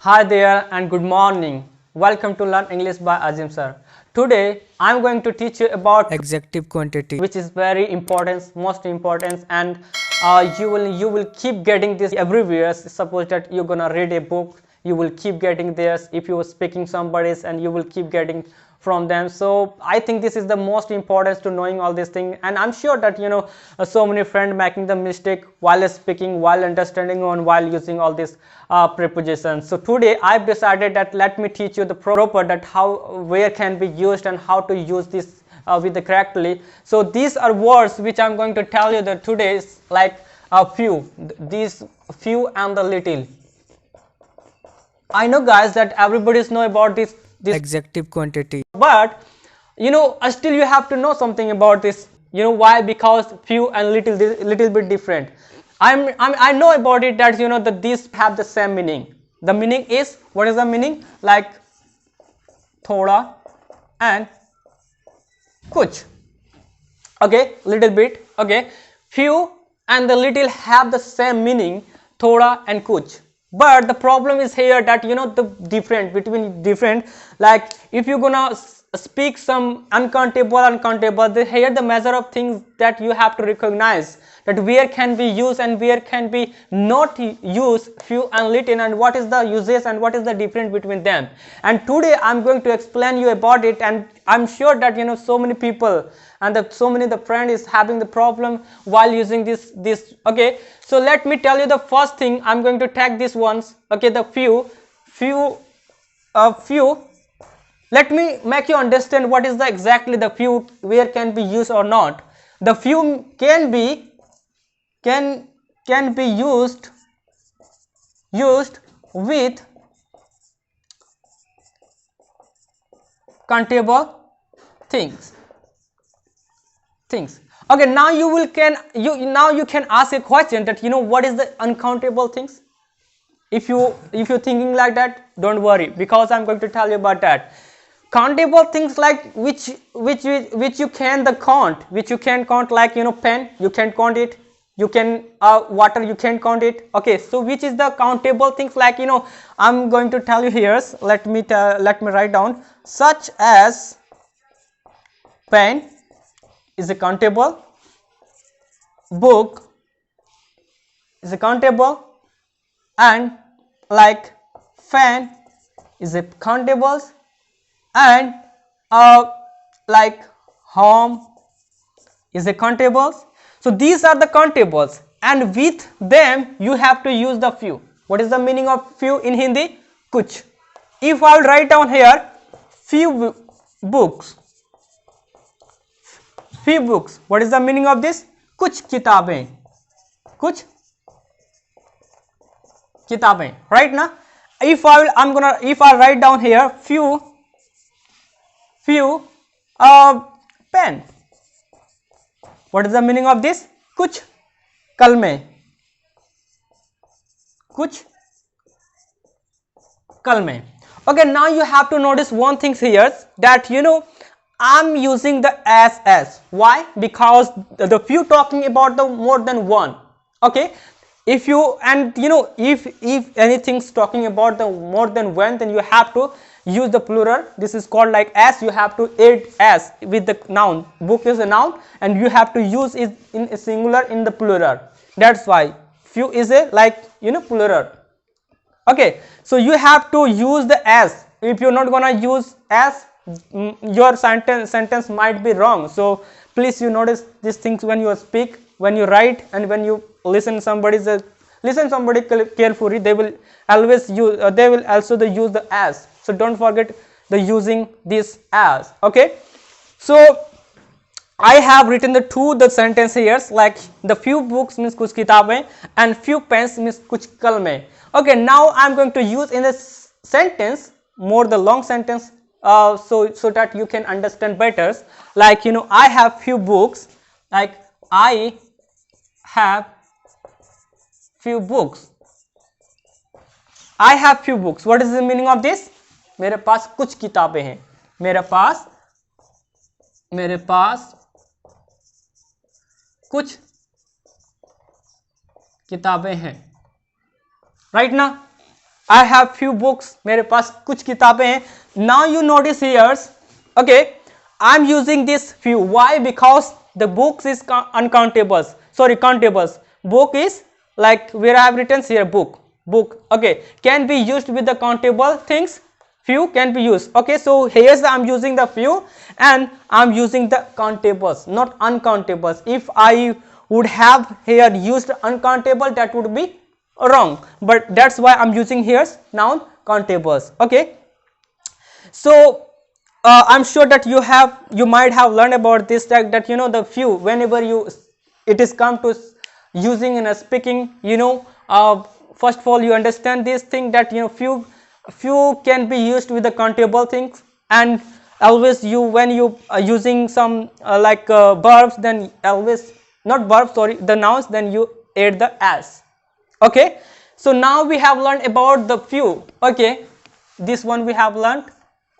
Hi there and good morning. Welcome to Learn English by Azim sir. Today I am going to teach you about Exactive quantity. which is very important, most important, and you will keep getting this everywhere. Suppose that you're gonna read a book, you will keep getting this. If you are speaking somebody's, and you will keep getting from them. So I think this is the most important to knowing all these things, and I'm sure that so many friends making the mistake while speaking, while understanding, and while using all these prepositions. So today I've decided that let me teach you the proper that how where can be used and how to use this with the correctly. So these are words which I'm going to tell you that today is like a few, these few and the little. I know guys that everybody's know about this, Exactive quantity. but still you have to know something about this. Why? Because few and little bit different. I know about it that that these have the same meaning. The meaning is, what is the meaning? Like thoda and kuch. Okay, little bit. Okay, few and the little have the same meaning, thoda and kuch. But the problem is here that the different between different, like if you're gonna speak some uncountable, here the measure of things that you have to recognize, that where can be used and where can be not used, few and little, and what is the uses and what is the difference between them. And today I'm going to explain you about it, and I'm sure that so many people and so many the friend is having the problem while using this. Okay, so let me tell you the first thing. I'm going to tag these ones. Okay, the few let me make you understand what is the exactly the few, where can be used or not. The few can be used with countable things. Okay, now you can ask a question that what is the uncountable things. If you're thinking like that, don't worry, because I'm going to tell you about that. Countable things like which you can the count, which you can count, like pen, you can count it. You can water, you can count it. Okay, so which is the countable things, like I'm going to tell you here. Let me write down, such as pen is a countable, book is a countable, and like fan is a countables, and like home is a countables. So these are the countables, and with them you have to use the few. What is the meaning of few in Hindi? Kuch. If I'll write down here few books, what is the meaning of this? Kuch kitabein, kuch kitabein, right now. If I write down here few pen, what is the meaning of this? Kuch kalme, kuch kalme. Okay, now you have to notice one thing here, that I'm using the as. Why? Because the few talking about the more than one. Okay, if you, and if anything's talking about the more than one, then you have to use the plural. This is called like as. You have to add as with the noun. Book is a noun, and you have to use it in a singular in the plural. That's why few is a like plural. Okay, so you have to use the as. If you're not gonna use as, your sentence might be wrong. So please you notice these things when you speak, when you write, and when you listen somebody carefully. They will always use they will also use the as. So don't forget the using this as. Okay, so I have written the sentence here, like the few books means kuch kitabein and few pens means kuch kalme. Okay, now I'm going to use in this sentence more the long sentence, so that you can understand better. Like I have few books, like I have few books. I have few books. What is the meaning of this? मेरे पास कुछ किताबें हैं. मेरे पास कुछ किताबें हैं. Right now, I have few books. मेरे पास कुछ किताबें हैं. Now you notice here, okay, I'm using this few. Why? Because the books is uncountables. Sorry, countables. Book is like where I have written here book. Book. Okay, can be used with the countable things. Few can be used. Okay, so here's I'm using the few and I'm using the countables, not uncountables. If I would have here used uncountable, that would be wrong, but that's why I'm using here noun countables. Okay, so I'm sure that you might have learned about this, that you know the few, whenever it is come to using in a speaking, you know, first of all you understand this thing, that you know few can be used with the countable things, and always when you are using some verbs, then always not verbs, sorry, the nouns, then you add the as. Okay, so now we have learned about the few. Okay, this one we have learned.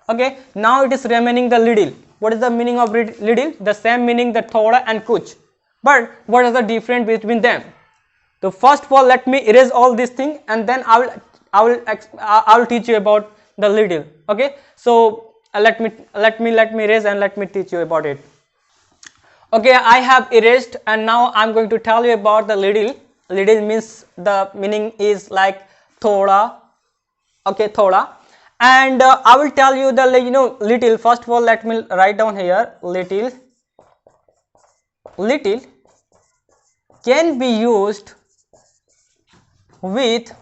Okay, now it is remaining the little. What is the meaning of little? The same meaning, the thoda and kuch, but what is the difference between them? So first of all, let me erase all these things, and then I will teach you about the little. Okay, so let me erase and let me teach you about it. Okay, I have erased, and now I'm going to tell you about the little. Little means the meaning is like thoda. Okay, thoda, and I will tell you the little. First of all, let me write down here. Little can be used with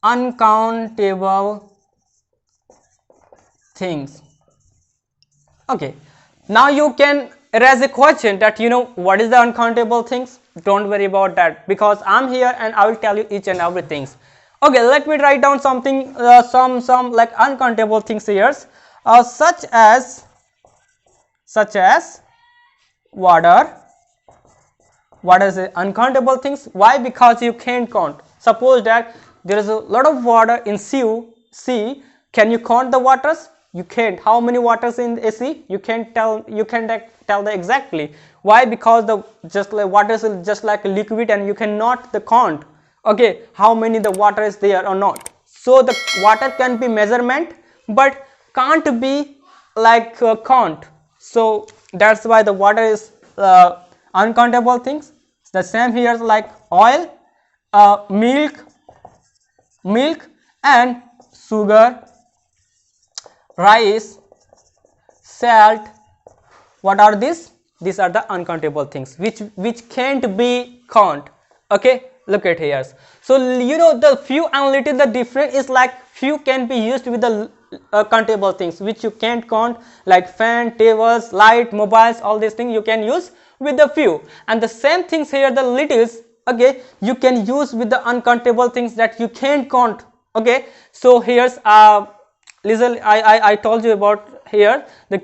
uncountable things. Okay, now you can raise a question that you know what is the uncountable things. Don't worry about that, because I'm here and I will tell you each and everything. Okay, let me write down something, some like uncountable things here, such as water. What is it? Uncountable things. Why? Because you can't count. Suppose that there is a lot of water in sea. Can you count the waters? You can't. How many waters in a sea? You can't tell. You can't tell the exactly. Why? Because the water is just like a liquid, and you cannot the count. Okay, how many the water is there or not? So the water can be measurement, but can't be like count. So that's why the water is uncountable things. The same here, like oil, milk and sugar, rice, salt. What are these? These are the uncountable things which can't be count. Okay, look at here. So you know the few and little, the difference is like few can be used with the countable things which you can't count, like fan, tables, light, mobiles, all these things you can use with the few, and the same things here, the littles, okay, you can use with the uncountable things that you can't count. Okay, so here's listen, I told you about here the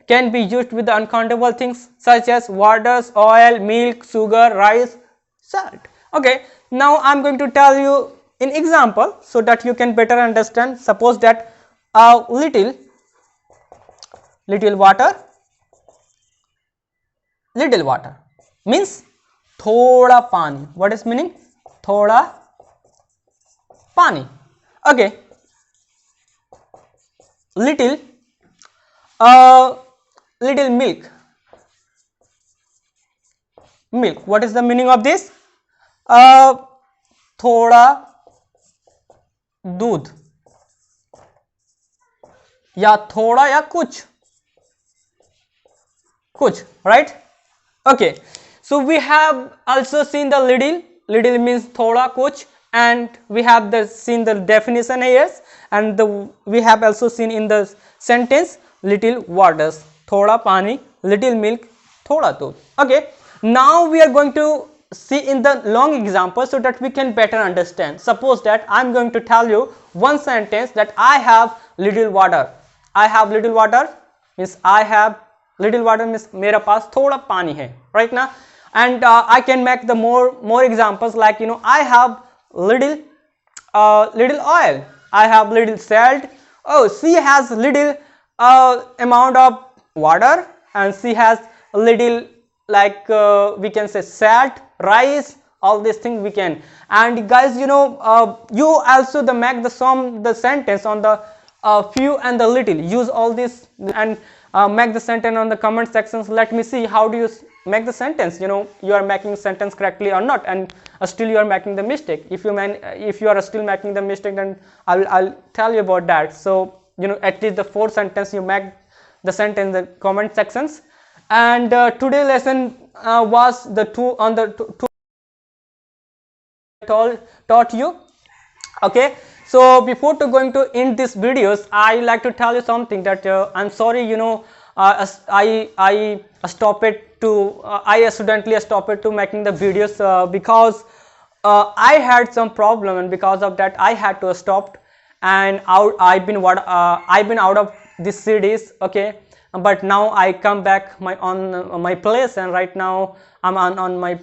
can be used with the uncountable things such as waters, oil, milk, sugar, rice, salt. Okay, now I'm going to tell you in example so that you can better understand. Suppose that little water means thoda pani. What is meaning? Thoda pani. Okay, little milk. What is the meaning of this? थोड़ा दूध, या थोड़ा या कुछ, right? Okay, so we have also seen the little means thoda, kuch, and we have seen the definition here, and we have also seen in the sentence little waters, thoda pani, little milk, thoda दूध. Okay, now we are going to see in the long example so that we can better understand. Suppose that I'm going to tell you one sentence that I have little water. I have little water means I have little water means मेरा पास थोड़ा पानी है, right now, and I can make the more examples, like you know I have little oil, I have little salt. Oh, she has little amount of water, and she has little like we can say salt, rice, all these things we can. And guys, you also make the sentence on the few and the little. Use all this and make the sentence on the comment sections. Let me see how do you make the sentence. You are making sentence correctly or not, and still you are making the mistake. If you are still making the mistake, then I'll tell you about that. So at least the 4 sentence you make the sentence in the comment sections. And today lesson was the two taught you. Okay, so before going to end this videos, I like to tell you something that I'm sorry, I stop it to I accidentally stopped it to making the videos because I had some problem, and because of that I had to stop. And I've been out of this series. Okay, but now I come back on my place, and right now I'm on my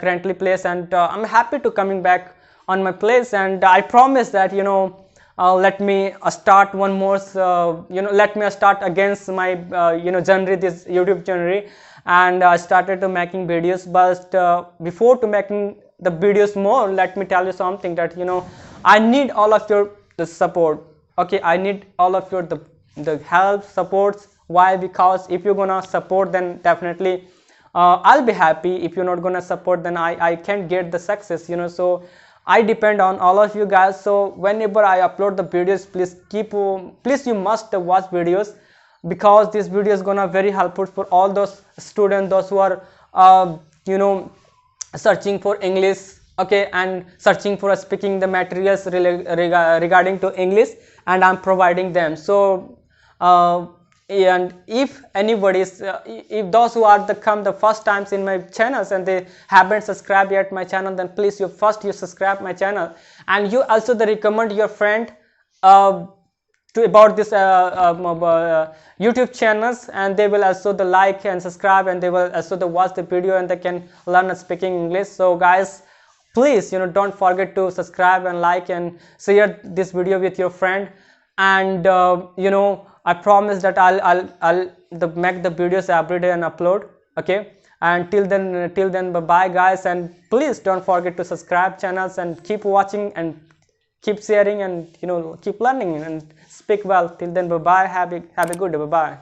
currently place, and I'm happy to coming back on my place. And I promise that let me start one more let me start against my genre, this YouTube genre, and I started to making videos. But before to making the videos more, let me tell you something that I need all of your support. Okay, I need all of your the help, supports. Why? Because if you're gonna support, then definitely I'll be happy. If you're not gonna support, then I can't get the success. So I depend on all of you guys. So whenever I upload the videos, please you must watch videos, because this video is gonna very helpful for all those students, those who are searching for English. Okay, and searching for speaking the materials regarding to English, and I'm providing them. So and if anybody is if those who are come the first times in my channels and they haven't subscribed yet my channel, then please you subscribe my channel, and you also recommend your friend to about this YouTube channels, and they will also like and subscribe, and they will also watch the video, and they can learn speaking English. So guys, please don't forget to subscribe and like and share this video with your friend. And I promise that I'll make the videos every day and upload. Okay, and till then bye bye guys, and please don't forget to subscribe channels and keep watching and keep sharing and keep learning and speak well. Till then bye bye, have a good day, bye bye.